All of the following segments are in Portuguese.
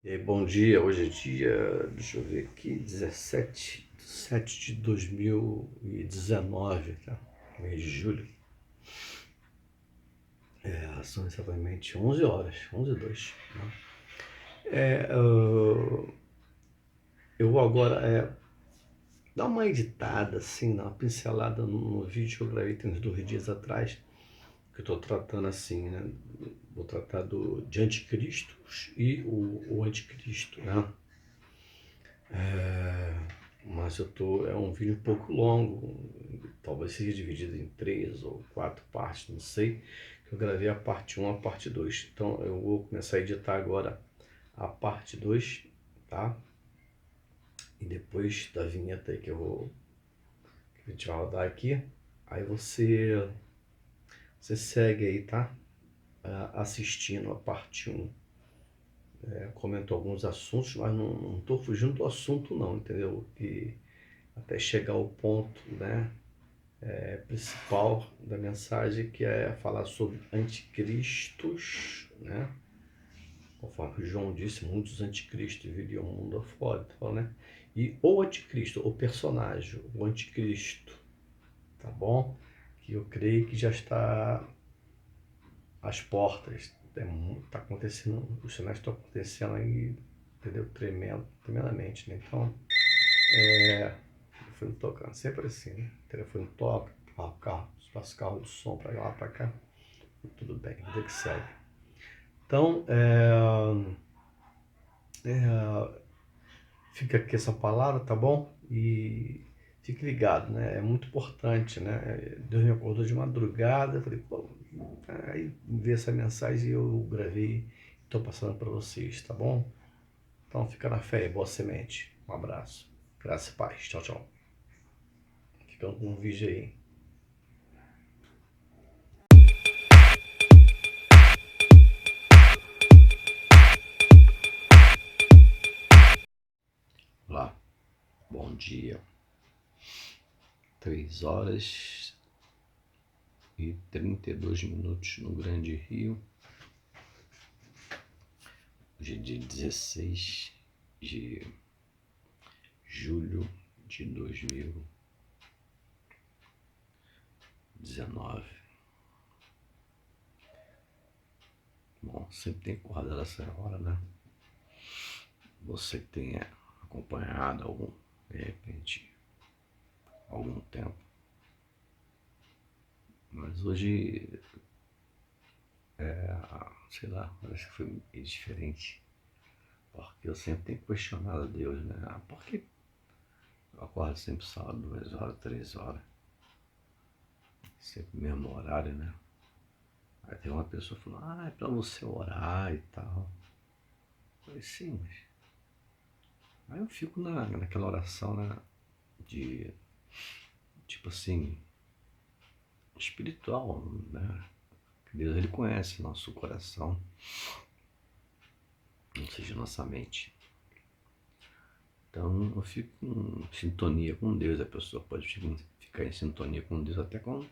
E aí, bom dia. Hoje é dia, deixa eu ver aqui, 17 de 7 de 2019, tá? Mês de julho. São exatamente 11 horas, 11 h 02, né? É, uh, eu vou agora dar uma editada, assim, dar uma pincelada no vídeo que eu gravei tem uns 2 dias atrás, que eu estou tratando assim, né? Vou tratar de anticristos e o anticristo, né? Mas é um vídeo um pouco longo, talvez seja dividido em 3 ou 4 partes, não sei. Eu gravei a parte 1, a parte 2. Então eu vou começar a editar agora a parte 2, tá? E depois da vinheta aí que a gente vai rodar aqui, aí você segue aí, tá? Assistindo a parte 1. Comento alguns assuntos, mas não tô fugindo do assunto não, entendeu? E até chegar ao ponto, né? Principal da mensagem, que é falar sobre anticristos, né? Conforme João disse, muitos anticristos viriam ao mundo afora, então, né? E o anticristo, o personagem, o anticristo, tá bom? Que eu creio que já está às portas, tá acontecendo, os sinais estão acontecendo aí, entendeu? Tremendamente, né? Então, telefone tocando, sempre assim, né? O telefone toca, passa carro de som pra lá, pra cá. Tudo bem, vida que segue. Então, fica aqui essa palavra, tá bom? E fique ligado, né? É muito importante, né? Deus me acordou de madrugada, eu falei, pô, aí vi essa mensagem e eu gravei, estou passando para vocês, tá bom? Então fica na fé, boa semente. Um abraço. Graça e paz. Tchau, tchau. Ficando com um vídeo aí. Olá, bom dia. 3h32 no Grande Rio. Hoje é dia 16 de julho de 2019. Bom, sempre tem que acordar essa hora, né? Você que tenha acompanhado de repente, algum tempo. Mas hoje, sei lá, parece que foi meio diferente. Porque eu sempre tenho questionado a Deus, né? Por que eu acordo sempre sábado, 2 horas, 3 horas? Sempre mesmo horário, né? Aí tem uma pessoa falando, é pra você orar e tal. Eu falei, sim, mas... Aí eu fico naquela oração, né? De, tipo assim, espiritual, né? Que Deus, ele conhece nosso coração, ou seja, nossa mente. Então eu fico em sintonia com Deus. A pessoa pode ficar em sintonia com Deus até quando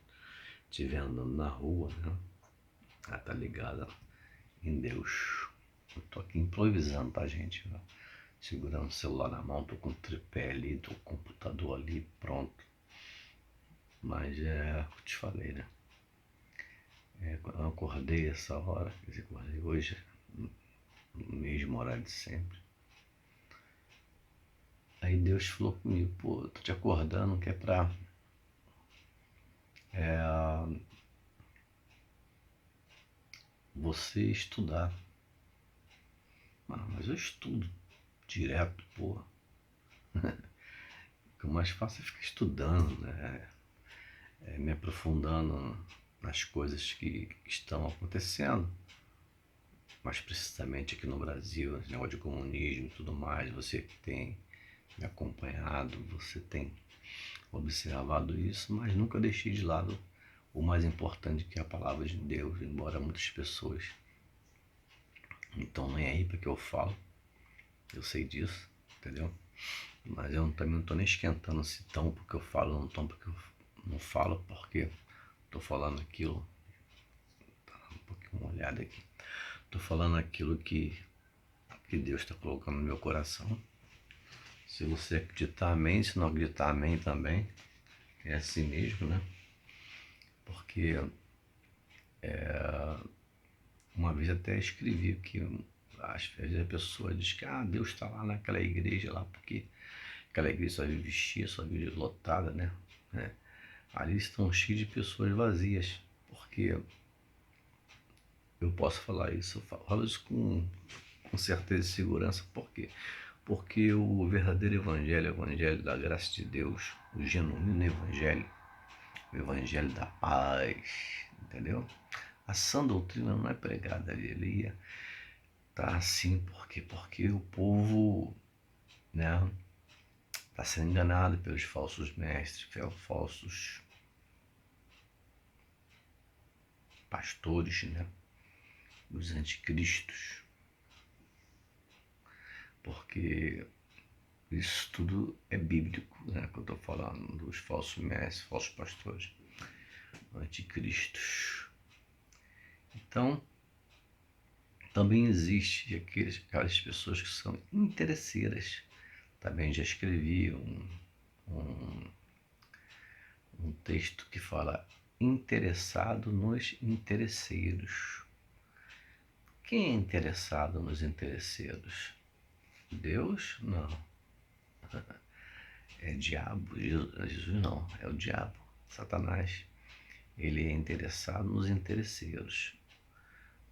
estiver andando na rua, né? Ela tá ligada em Deus. Eu tô aqui improvisando, tá, gente? Segurando o celular na mão, tô com o tripé ali, tô com o computador ali, pronto. Mas eu te falei, né? Eu acordei essa hora, quer dizer, acordei hoje, no mesmo horário de sempre. Aí Deus falou comigo, pô, tô te acordando que é pra você estudar. Mas eu estudo direto, pô. O mais fácil é ficar estudando, né? Me aprofundando nas coisas que estão acontecendo. Mais precisamente aqui no Brasil, esse negócio de comunismo e tudo mais. Você que tem me acompanhado, você tem observado isso, mas nunca deixei de lado o mais importante, que é a palavra de Deus, embora muitas pessoas não estão nem aí para que eu falo, eu sei disso, entendeu? Mas eu também não estou nem esquentando se tão porque eu falo ou não tão porque eu não falo, porque estou falando aquilo, tá um pouquinho uma olhada aqui, estou falando aquilo que que Deus está colocando no meu coração. Se você acreditar, amém. Se não acreditar, amém também. É assim mesmo, né? Porque uma vez até escrevi que às vezes a pessoa diz que Deus está lá naquela igreja lá, porque aquela igreja só vive cheia, só vive lotada, né? Ali estão cheios de pessoas vazias, porque eu posso falar isso, eu falo isso com certeza e segurança, por quê? Porque o verdadeiro evangelho, o evangelho da graça de Deus, o genuíno evangelho, o evangelho da paz, entendeu? A sã doutrina não é pregada ali, ele tá assim, porque o povo, né, está sendo enganado pelos falsos mestres, pelos falsos pastores, né, os anticristos, porque isso tudo é bíblico, né, que eu estou falando dos falsos mestres, falsos pastores, anticristos. Então, também existe aquelas pessoas que são interesseiras. Também já escrevi um texto que fala interessado nos interesseiros. Quem é interessado nos interesseiros? Deus? Não. É diabo. Jesus não, é o diabo. Satanás. Ele é interessado nos interesseiros.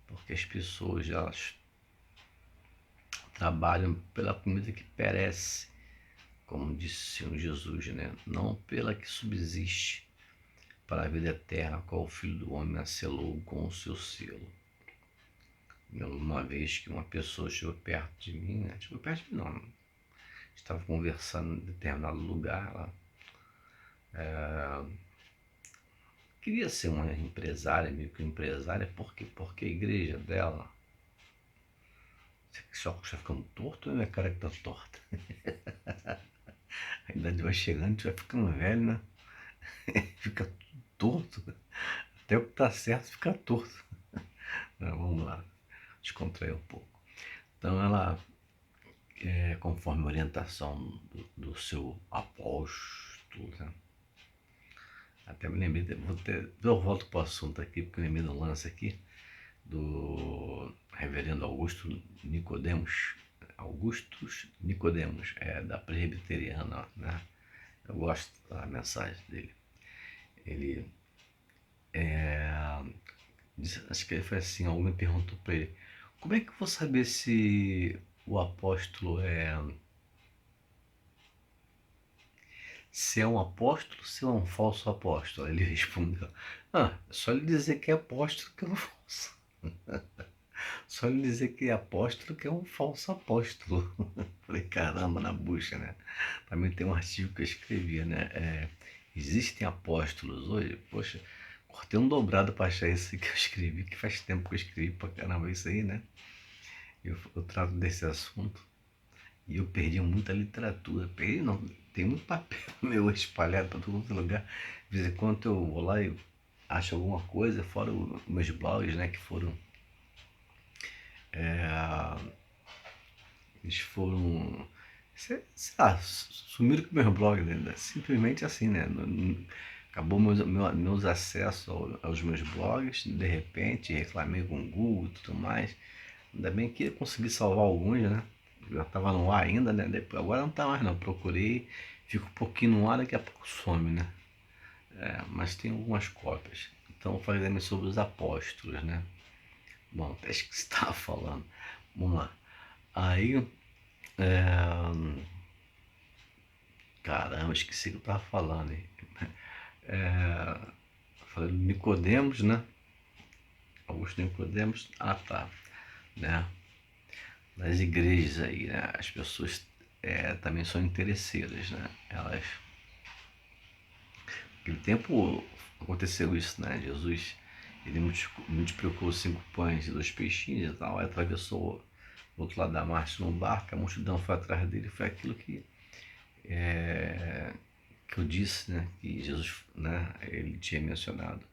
Porque as pessoas, elas trabalham pela comida que perece, como disse o Senhor Jesus, né? Não pela que subsiste para a vida eterna, qual o Filho do Homem selou com o seu selo. Uma vez que uma pessoa chegou perto de mim, né? Chegou perto de mim não, estava conversando em determinado lugar lá, queria ser uma empresária, microempresária, porque a igreja dela, esse óculos está ficando torto ou é minha cara que está torta? A idade vai chegando, a gente vai ficando velho, né? Fica torto, até o que tá certo fica torto. Vamos lá, descontrair um pouco. Então ela, conforme a orientação do seu apóstolo, né? Até me lembrei, eu volto para o assunto aqui, porque eu lembrei do lance aqui do reverendo Augustus Nicodemos, da presbiteriana, né? Eu gosto da mensagem dele. Ele acho que ele foi assim, alguém perguntou para ele, como é que eu vou saber se o apóstolo se é um apóstolo, se é um falso apóstolo? Ele respondeu, é só ele dizer que é apóstolo que é um falso. Só ele dizer que é apóstolo que é um falso apóstolo. Falei, caramba, na bucha, né? Também tem um artigo que eu escrevia, né? Existem apóstolos hoje? Poxa, cortei um dobrado para achar isso que eu escrevi, que faz tempo que eu escrevi pra caramba isso aí, né? Eu trato desse assunto e eu perdi muita literatura. Perdi não, tem muito papel meu espalhado para todo lugar. De vez em quando eu vou lá e acho alguma coisa, fora os meus blogs, né? Que foram. Eles foram. Sei lá, sumiram com meus blogs, né? Simplesmente assim, né? Acabou meus acessos aos meus blogs, de repente, reclamei com o Google e tudo mais. Ainda bem que eu consegui salvar alguns, né? Já estava no ar ainda, né? Depois, agora não está mais não. Procurei, fica um pouquinho no ar, daqui a pouco some, né? Mas tem algumas cópias. Então falando sobre os apóstolos, né? Bom, até acho que você estava falando. Vamos lá. Aí, caramba, esqueci o que eu estava falando, hein? Falei do Nicodemos, né? Augusto Nicodemos. Ah, tá. Né? Nas igrejas aí, né? As pessoas também são interesseiras, né? Elas. Naquele tempo aconteceu isso, né? Jesus, ele multiplicou 5 pães e 2 peixinhos e tal, aí atravessou do outro lado da margem num barco, a multidão foi atrás dele, foi aquilo que eu disse, né? Que Jesus, né? Ele tinha mencionado.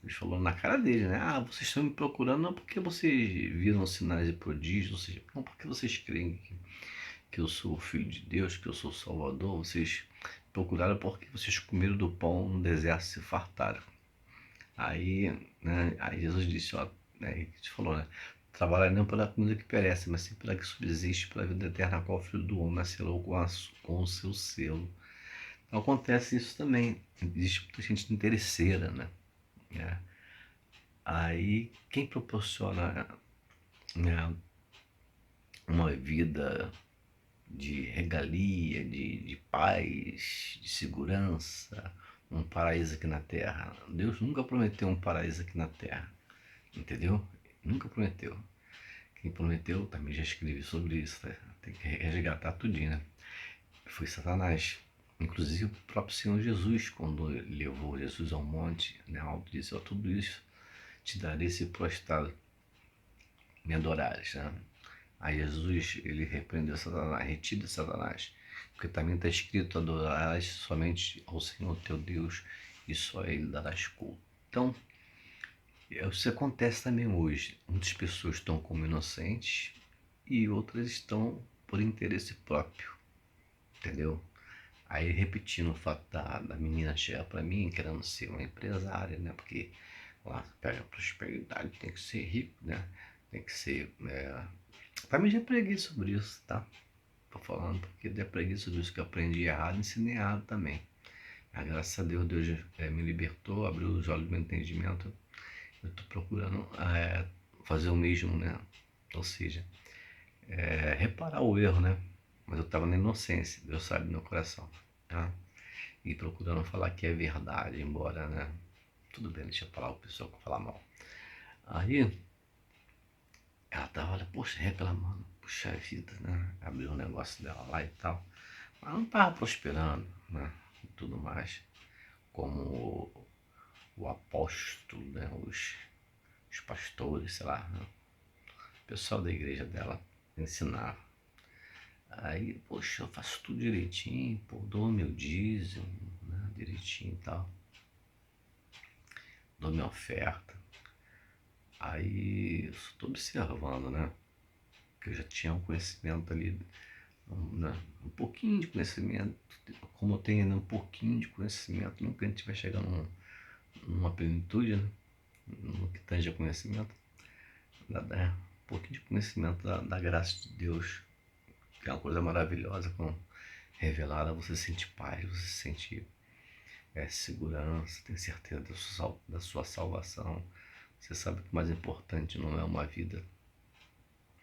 Ele falou na cara dele, né? Ah, vocês estão me procurando não porque vocês viram sinais e prodígios, ou seja, não porque vocês creem que eu sou o Filho de Deus, que eu sou o Salvador, vocês procuraram porque vocês comeram do pão no deserto e se fartaram. Aí, né, aí Jesus disse, ó, né, ele te falou, né? Trabalhar não pela comida que perece, mas sim pela que subsiste, pela vida eterna, a qual o Filho do Homem nascerou com o seu selo. Então, acontece isso também. Existe muita gente interesseira, né? É. Aí, quem proporciona, né, uma vida de regalia, de paz, de segurança, um paraíso aqui na Terra. Deus nunca prometeu um paraíso aqui na Terra, entendeu? Nunca prometeu. Quem prometeu, também já escrevi sobre isso, né? Tem que resgatar tudinho, né? Foi Satanás. Inclusive o próprio Senhor Jesus, quando levou Jesus ao monte, né, alto, disse, ó, tudo isso te darei se prostrado me adorares, né? Aí Jesus, ele repreendeu Satanás, retira Satanás, porque também está escrito, adorarás somente ao Senhor teu Deus e só a Ele darás culto. Então, isso acontece também hoje. Muitas pessoas estão como inocentes e outras estão por interesse próprio, entendeu? Aí repetindo o fato da menina chegar para mim querendo ser uma empresária, né? Porque lá pega prosperidade, tem que ser rico, né? Tem que ser. Também já preguei sobre isso, tá? Tô falando porque já preguei sobre isso que eu aprendi errado e ensinei errado também. Mas, graças a Deus, Deus me libertou, abriu os olhos do meu entendimento. Eu tô procurando fazer o mesmo, né? Ou seja, reparar o erro, né? Mas eu estava na inocência, Deus sabe do meu coração, tá? E procurando falar que é verdade, embora, né? Tudo bem, deixa eu falar o pessoal que falar mal. Aí, ela tava, olha, poxa, reclamando, puxa vida, né? Abriu um negócio dela lá e tal. Mas não tava prosperando, né? E tudo mais. Como o apóstolo, né? Os pastores, sei lá, né? O pessoal da igreja dela ensinava. Aí, poxa, eu faço tudo direitinho, pô, dou meu dízimo, né? Direitinho e tal. Dou minha oferta. Aí, eu só tô observando, né? Que eu já tinha um conhecimento ali, né? Um pouquinho de conhecimento. Como eu tenho ainda um pouquinho de conhecimento, nunca a gente vai chegar numa plenitude, né? No que tange a conhecimento. Um pouquinho de conhecimento da graça de Deus, que é uma coisa maravilhosa, quando revelada você sente paz, você sente segurança, tem certeza da sua salvação. Você sabe que o mais importante não é uma vida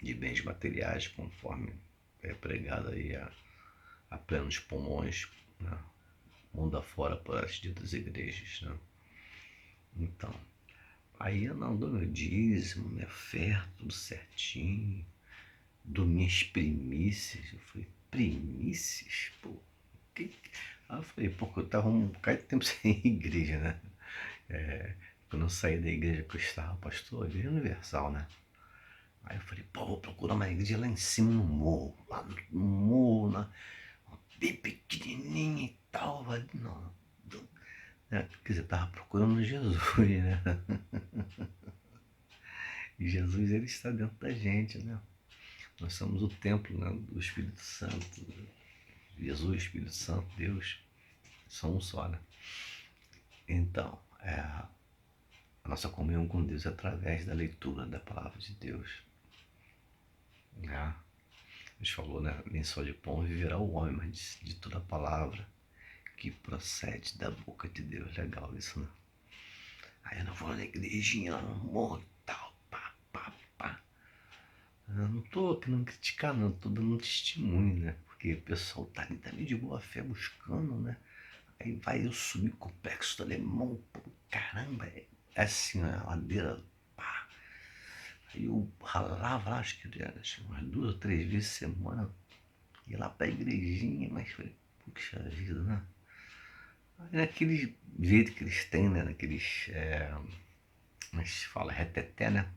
de bens materiais, conforme é pregado aí a plenos pulmões, né? Mundo afora para as ditas igrejas, né? Então, aí eu não dou meu dízimo, minha oferta, tudo certinho, dou minhas primícias. Eu falei, primícias? Pô, que... Aí eu falei, pô, eu tava um bocado de tempo sem igreja, né? Quando eu saí da igreja que eu estava, pastor, a igreja universal, né? Aí eu falei, pô, vou procurar uma igreja lá em cima no morro, lá no morro, bem pequenininha e tal, não, quer dizer, tava procurando Jesus, né? E Jesus, ele está dentro da gente, né? Nós somos o templo, né, do Espírito Santo. Jesus, Espírito Santo, Deus, são um só, né? Então, a nossa comunhão com Deus é através da leitura da palavra de Deus, né? Deus falou, né? Nem só de pão viverá o homem, mas de toda a palavra que procede da boca de Deus. Legal isso, né? Aí eu não vou na igrejinha, não, morro e tal, pá, pá, pá. Eu não tô querendo criticar, não, tô dando um testemunho, né? Porque o pessoal tá ali também de boa fé buscando, né? Aí vai eu subir o complexo do Alemão, pô, caramba, é assim, a ladeira, pá. Aí eu ralava lá, acho que umas 2 ou 3 vezes por semana, ia lá pra igrejinha, mas falei, puxa vida, né? Aí naquele jeito que eles têm, né? Naqueles, como é que se fala, reteté, né?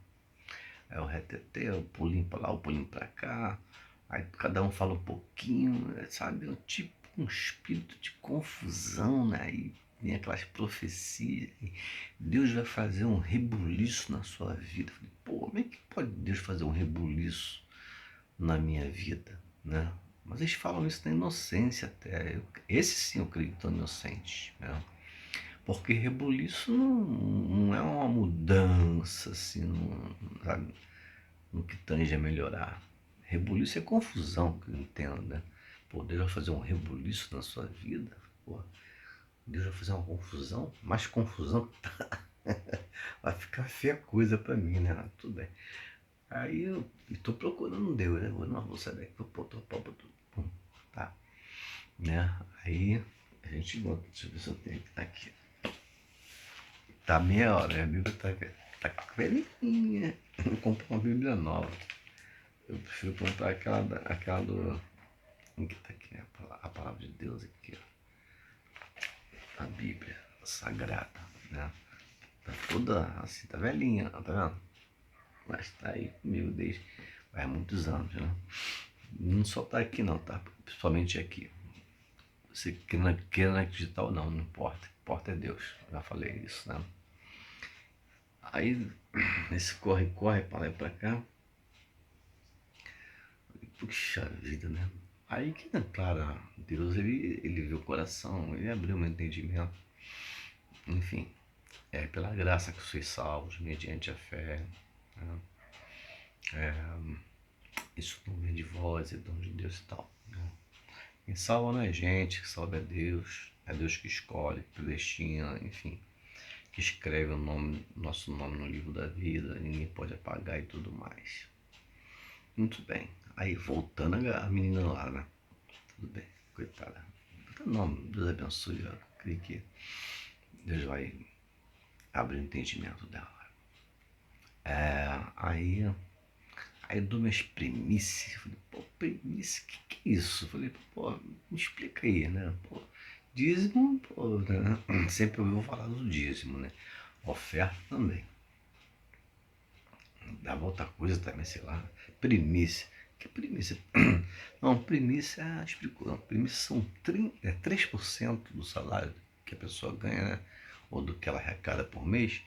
É o reteté, o pulinho pra lá, o pulinho pra cá. Aí cada um fala um pouquinho, sabe? É tipo um espírito de confusão, né? Tem aquelas profecias, Deus vai fazer um rebuliço na sua vida. Eu falei, pô, como é que pode Deus fazer um rebuliço na minha vida, né? Mas eles falam isso na inocência até. Esse sim eu creio que são inocentes, né? Porque rebuliço não é uma mudança, assim, sabe, no que tange a melhorar. Rebuliço é confusão, que eu entendo, né? Pô, Deus vai fazer um rebuliço na sua vida? Pô, Deus vai fazer uma confusão? Mais confusão? Vai ficar feia coisa pra mim, né? Mas tudo bem. Aí eu tô procurando Deus, né? Não, vou saber que eu pum, tá, né? Aí a gente bota, deixa eu ver se eu tenho que tá aqui. Tá meia hora, a Bíblia tá velhinha. Vou comprar uma Bíblia nova. Eu prefiro comprar aquela do. Que tá aqui, a palavra de Deus aqui, ó. A Bíblia Sagrada, né? Tá toda assim, tá velhinha, tá vendo? Mas tá aí comigo desde faz muitos anos, né? Não só tá aqui não, tá? Principalmente aqui. Você queira acreditar ou não, não importa. O que importa é Deus. Eu já falei isso, né? Aí, esse corre pra lá e pra cá. Puxa vida, né? Aí que, claro, Deus, ele viu o coração, ele abriu meu entendimento. Enfim, é pela graça que sois salvos, mediante a fé. Né? Isso não vem de vós, é dom de Deus e tal. Né? Quem salva não é gente, que salva é Deus que escolhe, que predestina, enfim, que escreve nosso nome no livro da vida, ninguém pode apagar e tudo mais. Muito bem. Aí voltando a menina lá, né? Tudo bem, coitada. Não, Deus abençoe, eu creio que Deus vai abrir o entendimento dela. Aí eu dou minhas primícias. Falei, pô, primícia, que é isso? Falei, pô, me explica aí, né? Pô, dízimo, pô, né? Sempre ouviu falar do dízimo, né? Oferta também. Dava outra coisa também, sei lá. Primícia. Que é primícia? Não, primícia, explicou. Não, primícia são 3% do salário que a pessoa ganha, né? Ou do que ela arrecada por mês.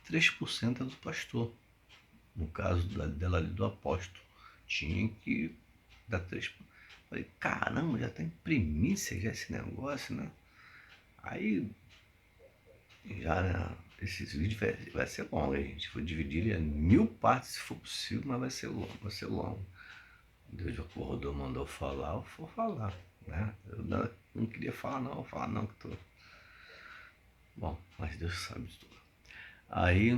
3% é do pastor. No caso dela ali do apóstolo. Tinha que dar 3%. Falei, caramba, já tem primícia já esse negócio, né? Aí, já, né? Esse vídeo vai ser longo, a gente. Vou dividir ele em 1000 partes se for possível, mas vai ser longo, vai ser longo. Deus acordou, mandou falar, eu vou falar, né? Eu não queria falar não, vou falar não que tô. Bom, mas Deus sabe de tudo. Aí,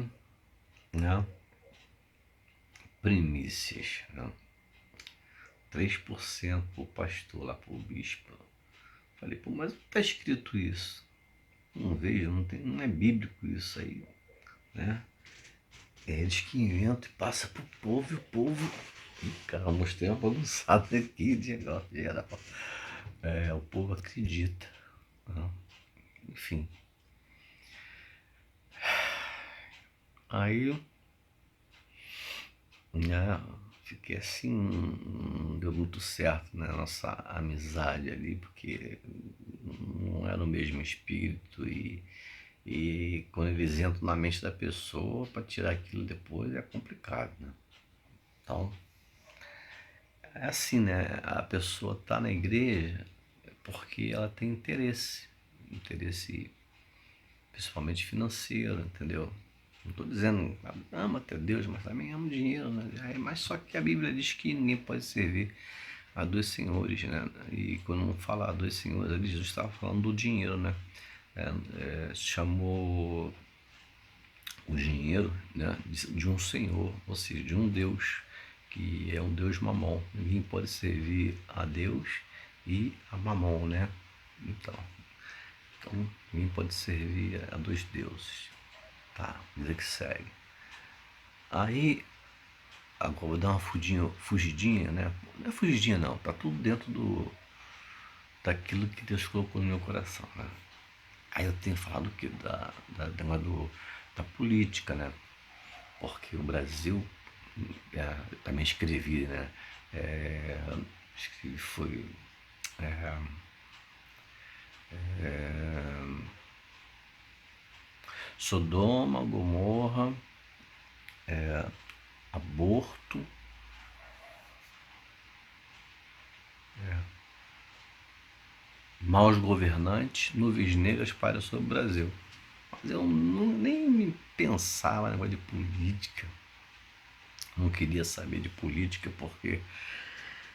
né? Primícias, né? 3% pro pastor lá, pro bispo. Falei, pô, mas não tá escrito isso. Não vejo, não é bíblico isso aí, né? É eles que inventam e passam pro povo e o povo. Ih, cara, mostrei uma bagunçada aqui de negócio geral. O povo acredita. Né? Enfim. Aí, né, fiquei assim, não deu muito certo, né, nossa amizade ali, porque não era o mesmo espírito e quando eles entram na mente da pessoa, para tirar aquilo depois é complicado, né? Então, é assim, né? A pessoa tá na igreja porque ela tem interesse principalmente financeiro, entendeu? Não estou dizendo ama até Deus, mas também ama o dinheiro, né? Mas só que a Bíblia diz que ninguém pode servir a dois senhores, né? E quando fala a dois senhores, ali Jesus estava falando do dinheiro, né? Chamou o dinheiro, né, de um senhor, ou seja, de um Deus, que é um Deus mamon. Ninguém pode servir a Deus e a mamon, né? Então ninguém pode servir a dois deuses. Tá, vida que segue. Aí, agora vou dar uma fugidinha, né? Não é fugidinha não, tá tudo dentro daquilo que Deus colocou no meu coração, né? Aí eu tenho falado que da política, né? Porque o Brasil, também escrevi, né? Acho que foi Sodoma, Gomorra, aborto, maus governantes, nuvens negras param sobre o Brasil. Mas eu nem me pensava no negócio de política. Não queria saber de política porque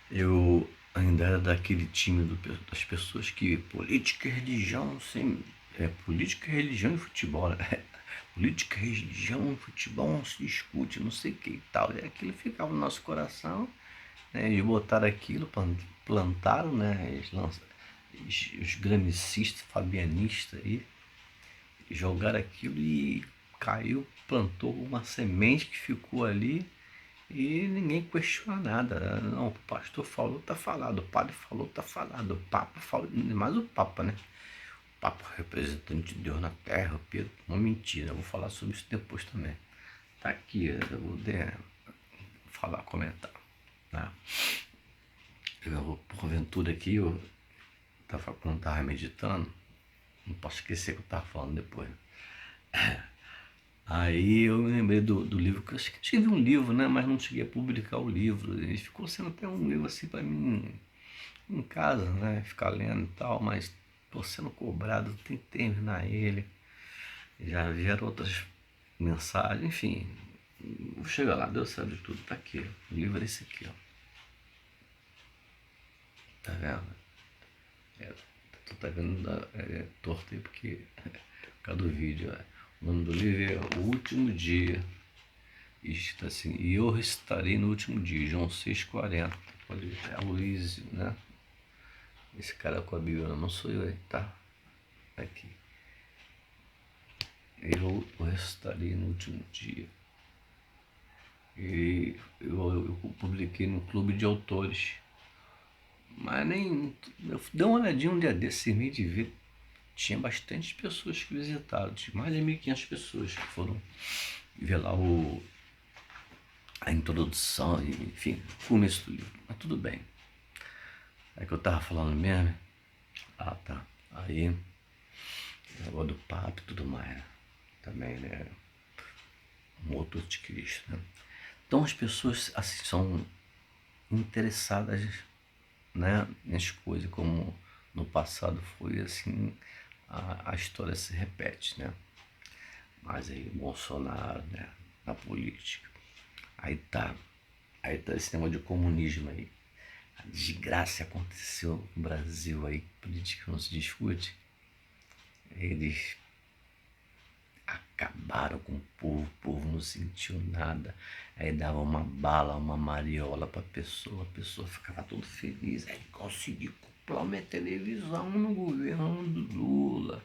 eu ainda era daquele time das pessoas que política e religião, sim, política, religião e futebol, né? Política, religião, futebol não se discute, não sei o que e tal. E aquilo ficava no nosso coração, né? Eles botaram aquilo, plantaram, né? Os gramicistas, fabianistas aí, jogaram aquilo e caiu, plantou uma semente que ficou ali e ninguém questiona nada. Não, o pastor falou, tá falado, o padre falou, tá falado, o papa falou, mais o papa, né? O papa representante de Deus na terra, Pedro, uma mentira, eu vou falar sobre isso depois também. Tá aqui, eu vou falar, comentar, né? Porventura aqui, quando tava meditando, não posso esquecer que eu tava falando depois. Aí eu me lembrei do livro, que eu escrevi um livro, né? Mas não cheguei a publicar o livro. Ele ficou sendo até um livro assim para mim em casa, né? Ficar lendo e tal, mas tô sendo cobrado, tem que terminar ele. Já vieram outras mensagens, enfim. Vou chegar lá, Deus sabe de tudo. Tá aqui, o livro é esse aqui, ó. Tá vendo? Tu tá vendo torto aí porque por causa do vídeo. O nome do livro é O Último Dia. E está assim, e eu ressuscitarei no último dia, João 6,40. Pode ver, é a Luiz, né? Esse cara com a Bíblia não sou eu aí, tá? Aqui. Eu ressuscitarei no último dia. E eu publiquei no Clube de Autores. Mas nem. Eu dei uma olhadinha um dia desse, meio de ver. Tinha bastante pessoas que visitaram. Tinha mais de 1.500 pessoas que foram ver lá a introdução, enfim, o começo do livro. Mas tudo bem. É que eu tava falando mesmo. Ah, tá. Aí, negócio do papo e tudo mais, né? Também, né? Um outro de Cristo, né? Então as pessoas assim são interessadas, né, nas coisas, como no passado foi assim, a história se repete, né? Mas aí Bolsonaro, né, na política. Aí tá esse negócio de comunismo aí. A desgraça aconteceu no Brasil aí, política não se discute. Eles acabaram com o povo não sentiu nada. Aí dava uma bala, uma mariola pra pessoa, a pessoa ficava toda feliz. Aí consegui comprar minha televisão no governo do Lula.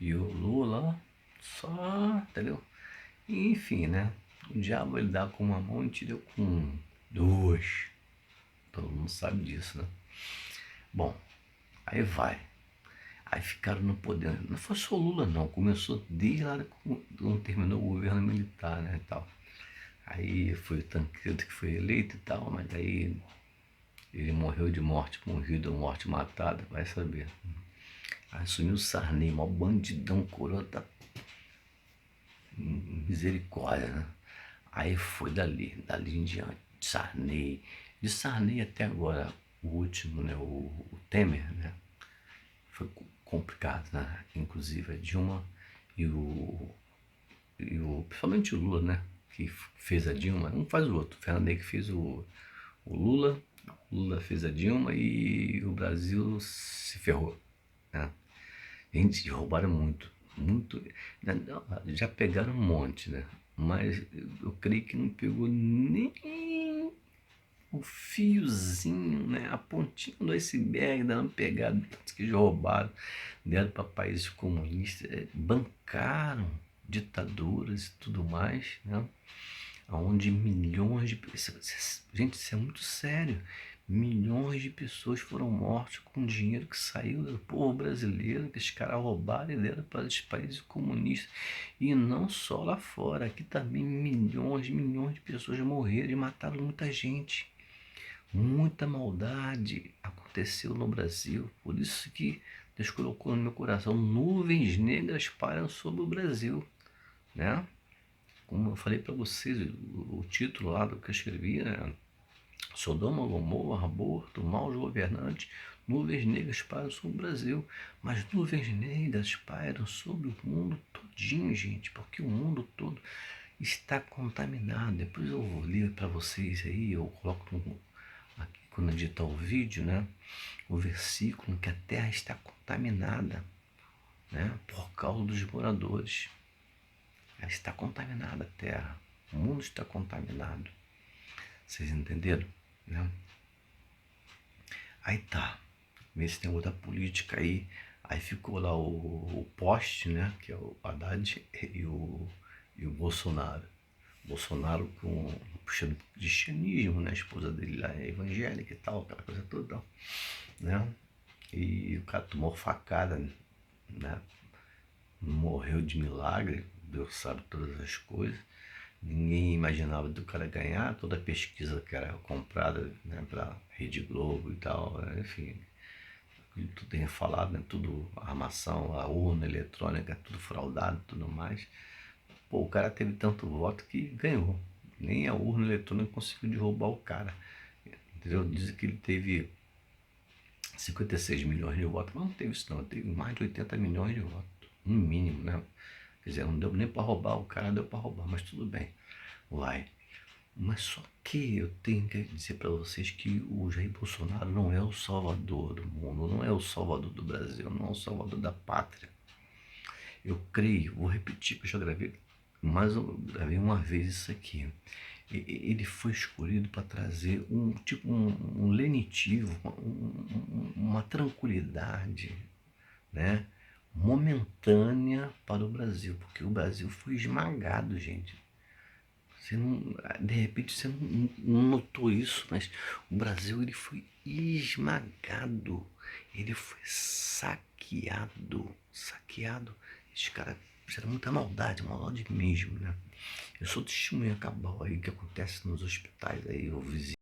E o Lula, ó, só, entendeu? Enfim, né? O diabo ele dá com uma mão e tira com duas. Todo mundo sabe disso, né? Bom, aí vai. Aí ficaram no poder. Não foi só o Lula, não. Começou desde lá quando terminou o governo militar, né, e tal. Aí foi o Tancredo que foi eleito e tal, mas aí ele morreu de morte morrida ou morte matada, vai saber. Aí assumiu o Sarney, maior bandidão, coroa da misericórdia, né? Aí foi dali em diante, Sarney. De Sarney até agora, o último, né, o Temer, né? Foi complicado, né? Inclusive a Dilma e principalmente o Lula, né? Que fez a Dilma, um faz o outro. O Fernando Henrique fez o Lula, o Lula fez a Dilma e o Brasil se ferrou, né? Gente, roubaram muito, muito. Já pegaram um monte, né? Mas eu creio que não pegou nem o fiozinho, né? A pontinha do iceberg da uma pegada que já roubaram, deram para países comunistas, bancaram ditaduras e tudo mais, né? Onde milhões de pessoas, gente, isso é muito sério, milhões de pessoas foram mortas com dinheiro que saiu do povo brasileiro, que os caras roubaram e deram para os países comunistas. E não só lá fora, aqui também milhões de pessoas morreram e mataram muita gente. Muita maldade aconteceu no Brasil, por isso que Deus colocou no meu coração: nuvens negras param sobre o Brasil. né? Como eu falei para vocês, o título lá do que eu escrevi, né? Sodoma, Gomorra, aborto, maus governantes, nuvens negras pairam sobre o Brasil, mas nuvens negras pairam sobre o mundo todinho, gente, porque o mundo todo está contaminado. Depois eu vou ler para vocês aí, eu coloco aqui quando editar o vídeo, né? O versículo que a terra está contaminada, né? Por causa dos moradores. Ela está contaminada a terra, o mundo está contaminado. Vocês entenderam? Né? Aí tá, nesse negócio da política aí ficou lá o poste, né? Que é o Haddad e o Bolsonaro. Bolsonaro puxando o cristianismo, né? A esposa dele lá é evangélica e tal, aquela coisa toda, né? E o cara tomou facada, né? Morreu de milagre, Deus sabe todas as coisas. Ninguém imaginava do cara ganhar, toda a pesquisa que era comprada, né, para Rede Globo e tal, enfim, tudo tem falado, né, tudo armação, a urna eletrônica, tudo fraudado, tudo mais. Pô, o cara teve tanto voto que ganhou. Nem a urna eletrônica conseguiu derrubar o cara. Entendeu? Dizem que ele teve 56 milhões de votos, mas não teve isso não, teve mais de 80 milhões de votos, no mínimo, né? Quer dizer, não deu nem para roubar, o cara deu para roubar, mas tudo bem, vai. Mas só que eu tenho que dizer para vocês que o Jair Bolsonaro não é o salvador do mundo, não é o salvador do Brasil, não é o salvador da pátria. Eu creio, vou repetir, que eu já gravei, mas eu gravei uma vez isso aqui. Ele foi escolhido para trazer um lenitivo, uma tranquilidade, né, momentânea para o Brasil, porque o Brasil foi esmagado, gente. Você não, de repente você não notou isso, mas o Brasil ele foi esmagado, ele foi saqueado, saqueado. Esses caras fizeram muita maldade, maldade mesmo, né? Eu sou testemunha cabal aí que acontece nos hospitais aí, eu visito.